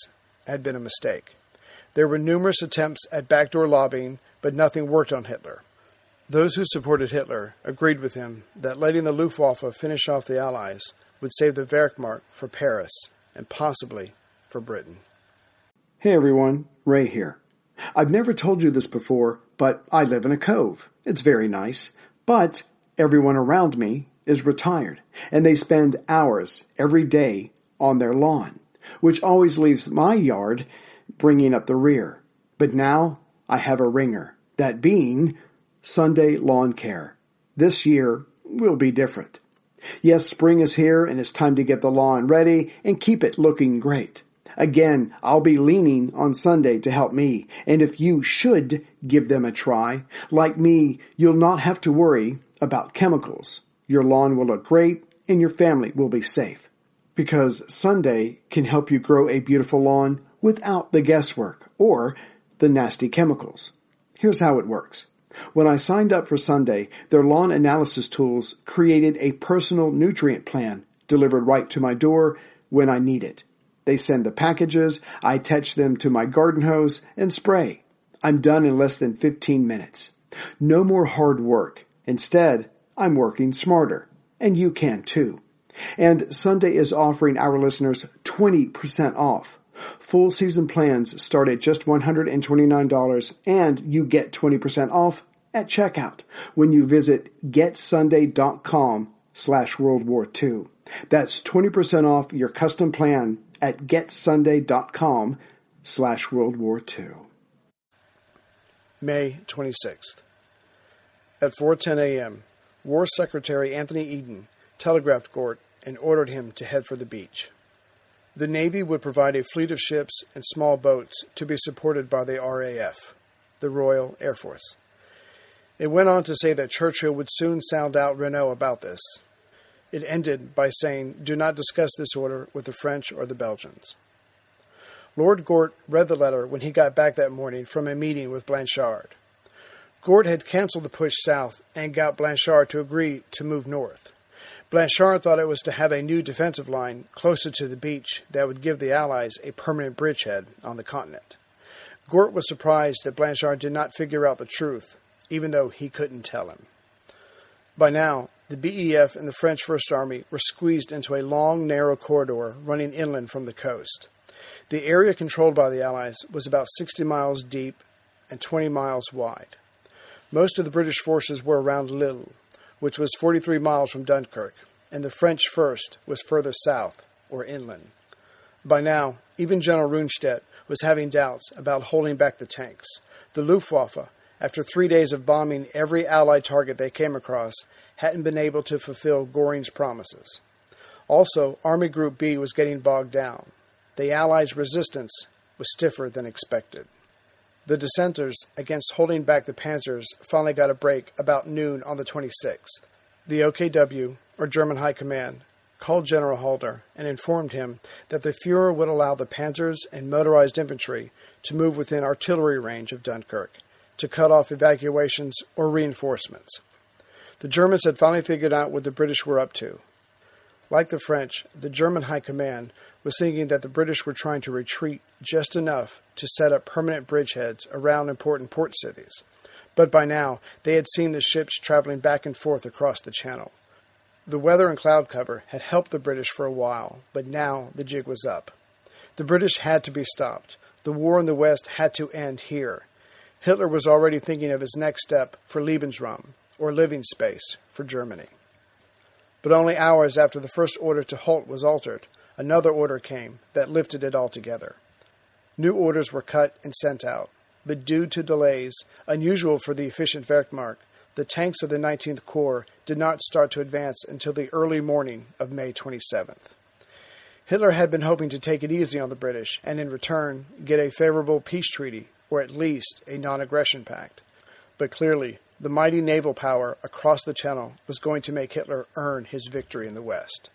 Speaker 1: had been a mistake. There were numerous attempts at backdoor lobbying, but nothing worked on Hitler. Those who supported Hitler agreed with him that letting the Luftwaffe finish off the Allies would save the Wehrmacht for Paris and possibly for Britain.
Speaker 3: Hey everyone, Ray here. I've never told you this before, but I live in a cove. It's very nice, but everyone around me is retired, and they spend hours every day on their lawn, which always leaves my yard bringing up the rear. But now I have a ringer, that being Sunday Lawn Care. This year will be different. Yes, spring is here, and it's time to get the lawn ready and keep it looking great. Again, I'll be leaning on Sunday to help me, and if you should give them a try, like me, you'll not have to worry about chemicals. Your lawn will look great, and your family will be safe. Because Sunday can help you grow a beautiful lawn without the guesswork or the nasty chemicals. Here's how it works. When I signed up for Sunday, their lawn analysis tools created a personal nutrient plan delivered right to my door when I need it. They send the packages, I attach them to my garden hose, and spray. I'm done in less than 15 minutes. No more hard work. Instead, I'm working smarter. And you can too. And Sunday is offering our listeners 20% off. Full season plans start at just $129, and you get 20% off at checkout when you visit getsunday.com/World War II. That's 20% off your custom plan at getsunday.com/World War II.
Speaker 1: May 26th. At 4:10 a.m., War Secretary Anthony Eden telegraphed Gort and ordered him to head for the beach. The Navy would provide a fleet of ships and small boats to be supported by the RAF, the Royal Air Force. It went on to say that Churchill would soon sound out Renault about this. It ended by saying, "Do not discuss this order with the French or the Belgians." Lord Gort read the letter when he got back that morning from a meeting with Blanchard. Gort had canceled the push south and got Blanchard to agree to move north. Blanchard thought it was to have a new defensive line closer to the beach that would give the Allies a permanent bridgehead on the continent. Gort was surprised that Blanchard did not figure out the truth, even though he couldn't tell him. By now, the BEF and the French First Army were squeezed into a long, narrow corridor running inland from the coast. The area controlled by the Allies was about 60 miles deep and 20 miles wide. Most of the British forces were around Lille, which was 43 miles from Dunkirk, and the French first was further south, or inland. By now, even General Rundstedt was having doubts about holding back the tanks. The Luftwaffe, after 3 days of bombing every Allied target they came across, hadn't been able to fulfill Göring's promises. Also, Army Group B was getting bogged down. The Allies' resistance was stiffer than expected. The dissenters against holding back the panzers finally got a break about noon on the 26th. The OKW, or German High Command, called General Halder and informed him that the Fuhrer would allow the panzers and motorized infantry to move within artillery range of Dunkirk to cut off evacuations or reinforcements. The Germans had finally figured out what the British were up to. Like the French, the German High Command was thinking that the British were trying to retreat just enough to set up permanent bridgeheads around important port cities. But by now, they had seen the ships traveling back and forth across the channel. The weather and cloud cover had helped the British for a while, but now the jig was up. The British had to be stopped. The war in the West had to end here. Hitler was already thinking of his next step for Lebensraum, or living space, for Germany. But only hours after the first order to halt was altered, another order came that lifted it altogether. New orders were cut and sent out, but due to delays, unusual for the efficient Wehrmacht, the tanks of the 19th Corps did not start to advance until the early morning of May 27th. Hitler had been hoping to take it easy on the British and in return get a favorable peace treaty or at least a non-aggression pact. But clearly, the mighty naval power across the Channel was going to make Hitler earn his victory in the West.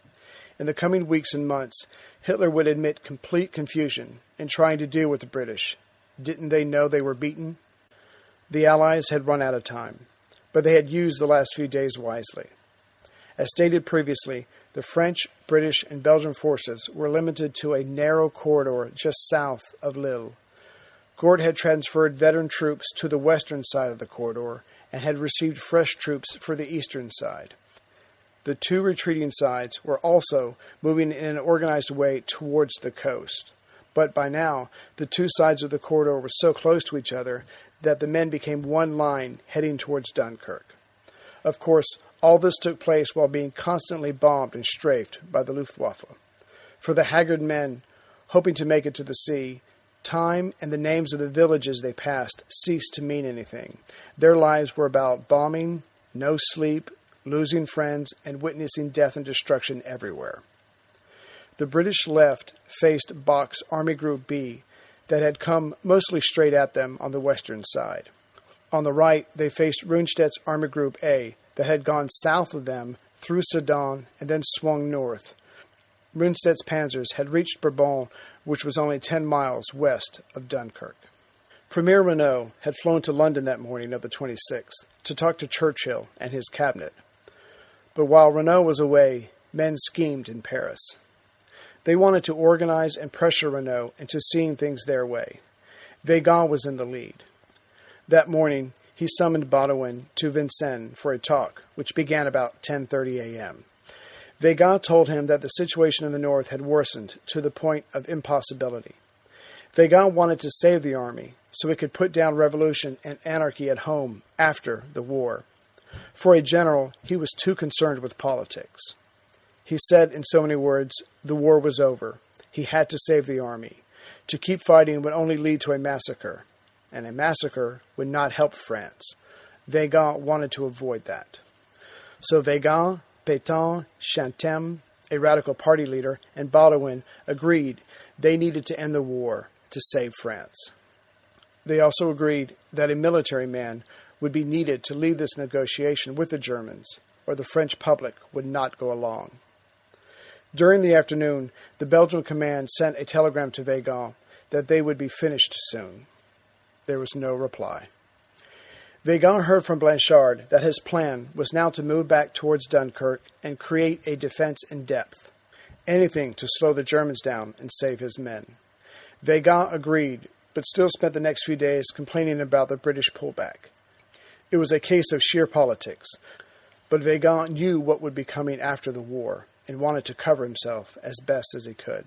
Speaker 1: In the coming weeks and months, Hitler would admit complete confusion in trying to deal with the British. Didn't they know they were beaten? The Allies had run out of time, but they had used the last few days wisely. As stated previously, the French, British, and Belgian forces were limited to a narrow corridor just south of Lille. Gort had transferred veteran troops to the western side of the corridor and had received fresh troops for the eastern side. The two retreating sides were also moving in an organized way towards the coast. But by now, the two sides of the corridor were so close to each other that the men became one line heading towards Dunkirk. Of course, all this took place while being constantly bombed and strafed by the Luftwaffe. For the haggard men, hoping to make it to the sea, time and the names of the villages they passed ceased to mean anything. Their lives were about bombing, no sleep, losing friends, and witnessing death and destruction everywhere. The British left faced Bach's Army Group B that had come mostly straight at them on the western side. On the right, they faced Rundstedt's Army Group A that had gone south of them through Sedan and then swung north. Rundstedt's panzers had reached Bourbon, which was only 10 miles west of Dunkirk. Premier Renault had flown to London that morning of the 26th to talk to Churchill and his cabinet. But while Renault was away, men schemed in Paris. They wanted to organize and pressure Renault into seeing things their way. Weygand was in the lead. That morning, he summoned Baudouin to Vincennes for a talk, which began about 10:30 a.m. Weygand told him that the situation in the north had worsened to the point of impossibility. Weygand wanted to save the army so it could put down revolution and anarchy at home after the war. For a general, he was too concerned with politics. He said in so many words, the war was over. He had to save the army. To keep fighting would only lead to a massacre, and a massacre would not help France. Weygand wanted to avoid that. So Weygand, Pétain, Chantem, a radical party leader, and Baudouin agreed they needed to end the war to save France. They also agreed that a military man would be needed to lead this negotiation with the Germans, or the French public would not go along. During the afternoon, the Belgian command sent a telegram to Weygand that they would be finished soon. There was no reply. Weygand heard from Blanchard that his plan was now to move back towards Dunkirk and create a defense in depth, anything to slow the Germans down and save his men. Weygand agreed, but still spent the next few days complaining about the British pullback. It was a case of sheer politics, but Weygand knew what would be coming after the war and wanted to cover himself as best as he could.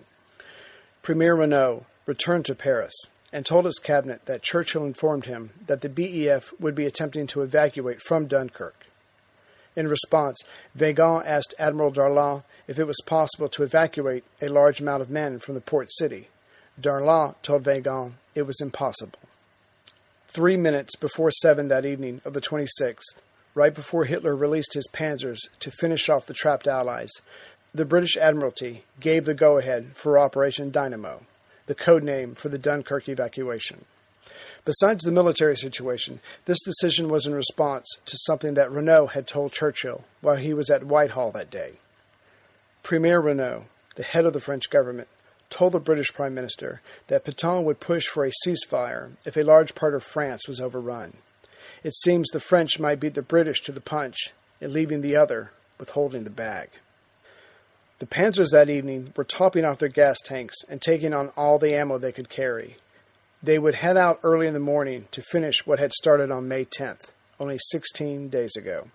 Speaker 1: Premier Renault returned to Paris and told his cabinet that Churchill informed him that the BEF would be attempting to evacuate from Dunkirk. In response, Weygand asked Admiral Darlan if it was possible to evacuate a large amount of men from the port city. Darlan told Weygand it was impossible. 3 minutes before 7 that evening of the 26th, right before Hitler released his panzers to finish off the trapped Allies, the British Admiralty gave the go-ahead for Operation Dynamo, the code name for the Dunkirk evacuation. Besides the military situation, this decision was in response to something that Renault had told Churchill while he was at Whitehall that day. Premier Renault, the head of the French government, told the British Prime Minister that Pétain would push for a ceasefire if a large part of France was overrun. It seems the French might beat the British to the punch, and leaving the other withholding the bag. The panzers that evening were topping off their gas tanks and taking on all the ammo they could carry. They would head out early in the morning to finish what had started on May 10th, only 16 days ago.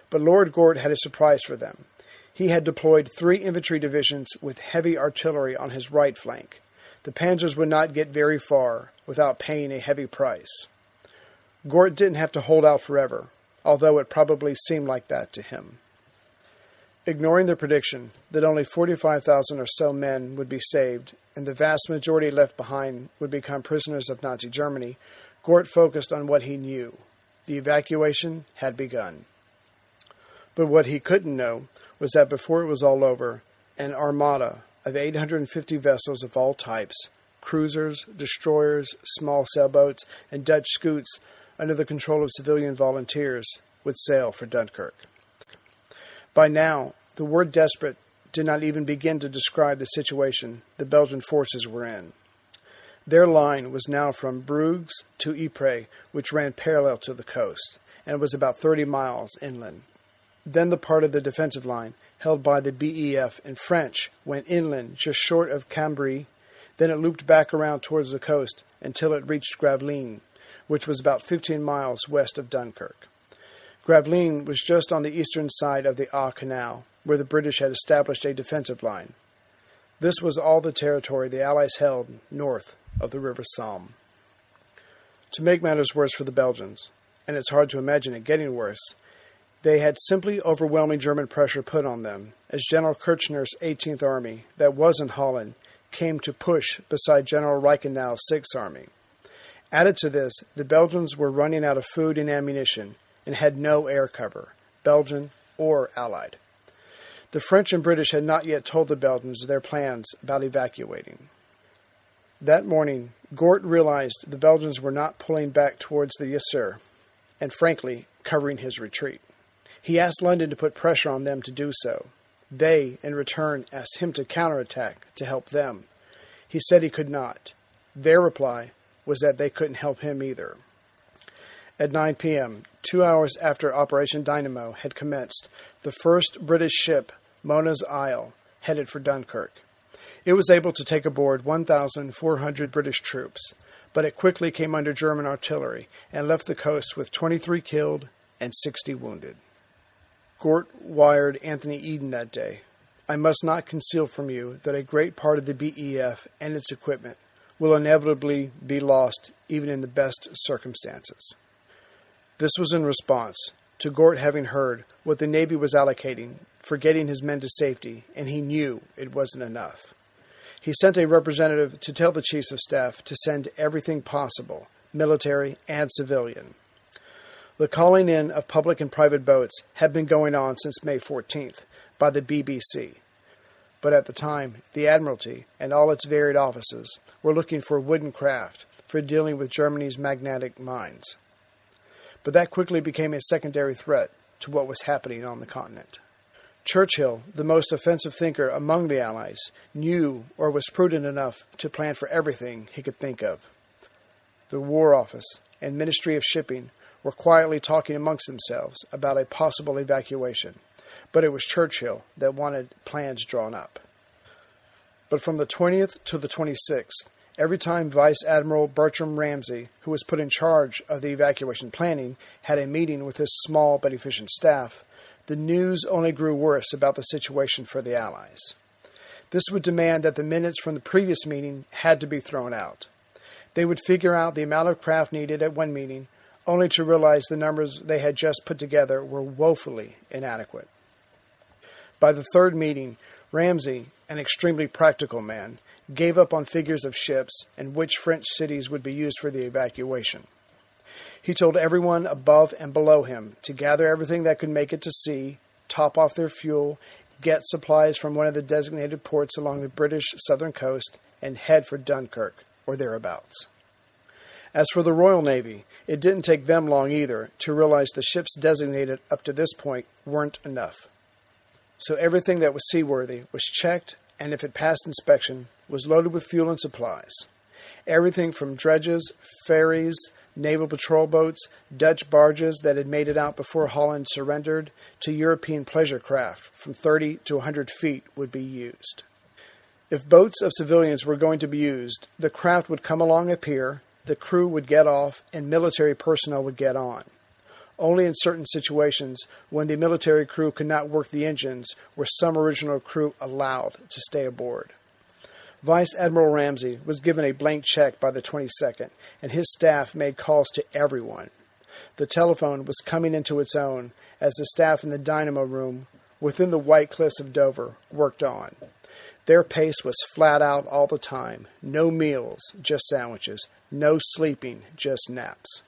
Speaker 1: But Lord Gort had a surprise for them. He had deployed 3 infantry divisions with heavy artillery on his right flank. The panzers would not get very far without paying a heavy price. Gort didn't have to hold out forever, although it probably seemed like that to him. Ignoring the prediction that only 45,000 or so men would be saved and the vast majority left behind would become prisoners of Nazi Germany, Gort focused on what he knew. The evacuation had begun. But what he couldn't know was that before it was all over, an armada of 850 vessels of all types, cruisers, destroyers, small sailboats, and Dutch scoots under the control of civilian volunteers, would sail for Dunkirk. By now, the word desperate did not even begin to describe the situation the Belgian forces were in. Their line was now from Bruges to Ypres, which ran parallel to the coast, and was about 30 miles inland. Then the part of the defensive line held by the BEF in French went inland just short of Cambrai. Then it looped back around towards the coast until it reached Gravelines, which was about 15 miles west of Dunkirk. Gravelines was just on the eastern side of the Aix Canal, where the British had established a defensive line. This was all the territory the Allies held north of the River Somme. To make matters worse for the Belgians, and it's hard to imagine it getting worse, they had simply overwhelming German pressure put on them as General Kirchner's 18th Army, that was in Holland, came to push beside General Reichenau's 6th Army. Added to this, the Belgians were running out of food and ammunition and had no air cover, Belgian or Allied. The French and British had not yet told the Belgians their plans about evacuating. That morning, Gort realized the Belgians were not pulling back towards the Yser, and frankly, covering his retreat. He asked London to put pressure on them to do so. They, in return, asked him to counterattack to help them. He said he could not. Their reply was that they couldn't help him either. At 9 p.m., 2 hours after Operation Dynamo had commenced, the first British ship, Mona's Isle, headed for Dunkirk. It was able to take aboard 1,400 British troops, but it quickly came under German artillery and left the coast with 23 killed and 60 wounded. Gort wired Anthony Eden that day, "I must not conceal from you that a great part of the BEF and its equipment will inevitably be lost even in the best circumstances." This was in response to Gort having heard what the Navy was allocating for getting his men to safety, and he knew it wasn't enough. He sent a representative to tell the chiefs of staff to send everything possible, military and civilian. The calling in of public and private boats had been going on since May 14th by the BBC. But at the time, the Admiralty and all its varied offices were looking for wooden craft for dealing with Germany's magnetic mines. But that quickly became a secondary threat to what was happening on the continent. Churchill, the most offensive thinker among the Allies, knew or was prudent enough to plan for everything he could think of. The War Office and Ministry of Shipping were quietly talking amongst themselves about a possible evacuation, but it was Churchill that wanted plans drawn up. But from the 20th to the 26th, every time Vice Admiral Bertram Ramsay, who was put in charge of the evacuation planning, had a meeting with his small but efficient staff, the news only grew worse about the situation for the Allies. This would demand that the minutes from the previous meeting had to be thrown out. They would figure out the amount of craft needed at one meeting, only to realize the numbers they had just put together were woefully inadequate. By the third meeting, Ramsay, an extremely practical man, gave up on figures of ships and which French cities would be used for the evacuation. He told everyone above and below him to gather everything that could make it to sea, top off their fuel, get supplies from one of the designated ports along the British southern coast, and head for Dunkirk, or thereabouts. As for the Royal Navy, it didn't take them long either to realize the ships designated up to this point weren't enough. So everything that was seaworthy was checked, and if it passed inspection, was loaded with fuel and supplies. Everything from dredges, ferries, naval patrol boats, Dutch barges that had made it out before Holland surrendered, to European pleasure craft from 30 to 100 feet would be used. If boats of civilians were going to be used, the craft would come along a pier, the crew would get off, and military personnel would get on. Only in certain situations, when the military crew could not work the engines, were some original crew allowed to stay aboard. Vice Admiral Ramsay was given a blank check by the 22nd, and his staff made calls to everyone. The telephone was coming into its own as the staff in the dynamo room within the white cliffs of Dover, worked on. Their pace was flat out all the time. No meals, just sandwiches. No sleeping, just naps.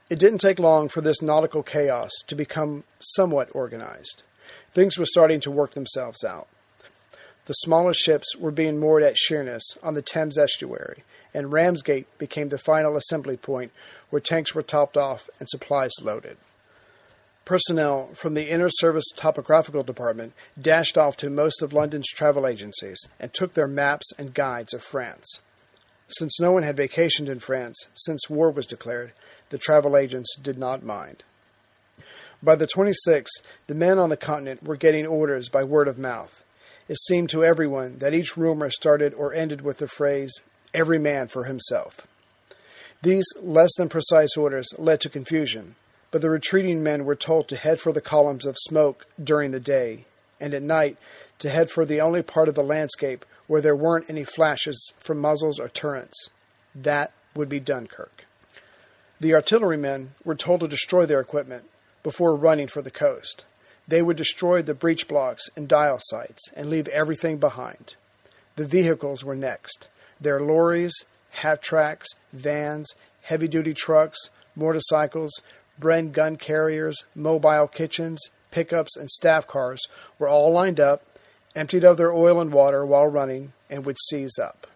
Speaker 1: It didn't take long for this nautical chaos to become somewhat organized. Things were starting to work themselves out. The smallest ships were being moored at Sheerness on the Thames estuary, and Ramsgate became the final assembly point where tanks were topped off and supplies loaded. Personnel from the Inner Service Topographical Department dashed off to most of London's travel agencies and took their maps and guides of France. Since no one had vacationed in France since war was declared, the travel agents did not mind. By the 26th, the men on the continent were getting orders by word of mouth. It seemed to everyone that each rumor started or ended with the phrase, "Every man for himself." These less than precise orders led to confusion, but the retreating men were told to head for the columns of smoke during the day, and at night to head for the only part of the landscape where there weren't any flashes from muzzles or turrets. That would be Dunkirk. The artillerymen were told to destroy their equipment before running for the coast. They would destroy the breech blocks and dial sites and leave everything behind. The vehicles were next. Their lorries, half-tracks, vans, heavy-duty trucks, motorcycles, Bren gun carriers, mobile kitchens, pickups, and staff cars were all lined up, emptied of their oil and water while running, and would seize up.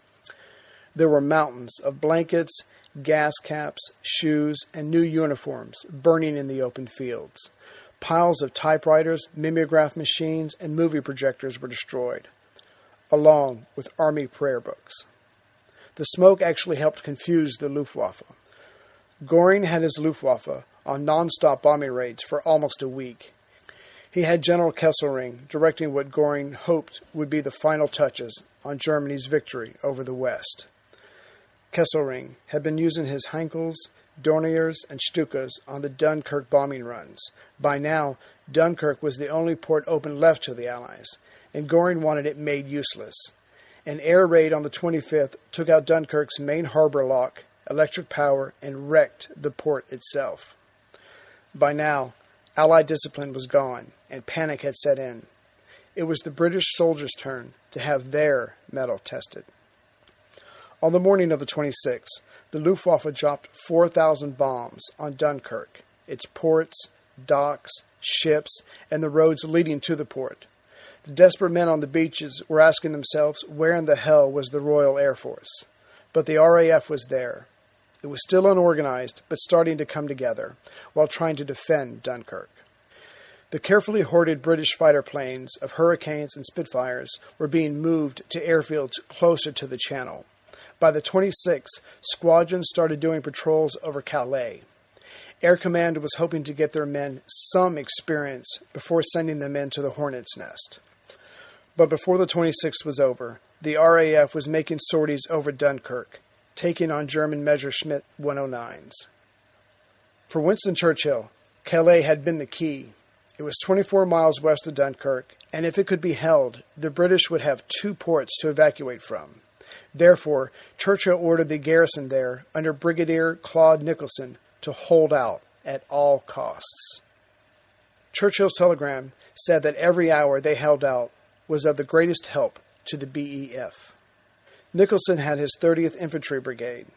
Speaker 1: There were mountains of blankets, gas caps, shoes, and new uniforms burning in the open fields. Piles of typewriters, mimeograph machines, and movie projectors were destroyed, along with army prayer books. The smoke actually helped confuse the Luftwaffe. Göring had his Luftwaffe on non-stop bombing raids for almost a week. He had General Kesselring directing what Göring hoped would be the final touches on Germany's victory over the West. Kesselring had been using his Henkels, Dorniers, and Stukas on the Dunkirk bombing runs. By now, Dunkirk was the only port open left to the Allies, and Göring wanted it made useless. An air raid on the 25th took out Dunkirk's main harbor lock, electric power, and wrecked the port itself. By now, Allied discipline was gone, and panic had set in. It was the British soldiers' turn to have their mettle tested. On the morning of the 26th, the Luftwaffe dropped 4,000 bombs on Dunkirk, its ports, docks, ships, and the roads leading to the port. The desperate men on the beaches were asking themselves where in the hell was the Royal Air Force. But the RAF was there. It was still unorganized, but starting to come together, while trying to defend Dunkirk. The carefully hoarded British fighter planes of Hurricanes and Spitfires were being moved to airfields closer to the Channel. By the 26th, squadrons started doing patrols over Calais. Air Command was hoping to get their men some experience before sending them into the Hornet's Nest. But before the 26th was over, the RAF was making sorties over Dunkirk, taking on German Messerschmitt 109s. For Winston Churchill, Calais had been the key. It was 24 miles west of Dunkirk, and if it could be held, the British would have 2 ports to evacuate from. Therefore, Churchill ordered the garrison there, under Brigadier Claude Nicholson, to hold out at all costs. Churchill's telegram said that every hour they held out was of the greatest help to the BEF. Nicholson had his 30th Infantry Brigade.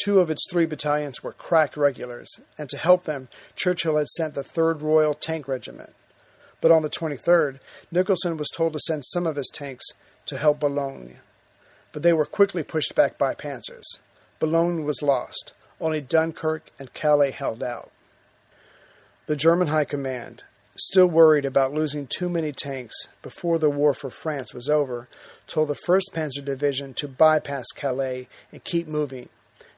Speaker 1: 2 of its 3 battalions were crack regulars, and to help them, Churchill had sent the 3rd Royal Tank Regiment. But on the 23rd, Nicholson was told to send some of his tanks to help Boulogne. But they were quickly pushed back by panzers. Boulogne was lost. Only Dunkirk and Calais held out. The German High Command, still worried about losing too many tanks before the war for France was over, told the 1st Panzer Division to bypass Calais and keep moving.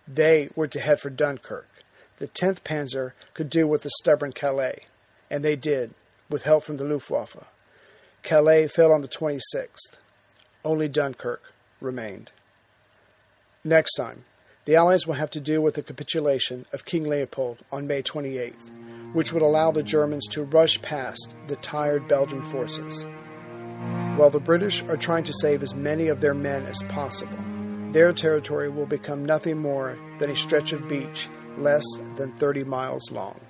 Speaker 1: They were to head for Dunkirk. The 10th Panzer could deal with the stubborn Calais, and they did, with help from the Luftwaffe. Calais fell on the 26th. Only Dunkirk remained. Next time, the Allies will have to deal with the capitulation of King Leopold on May 28th, which would allow the Germans to rush past the tired Belgian forces. While the British are trying to save as many of their men as possible, their territory will become nothing more than a stretch of beach less than 30 miles long.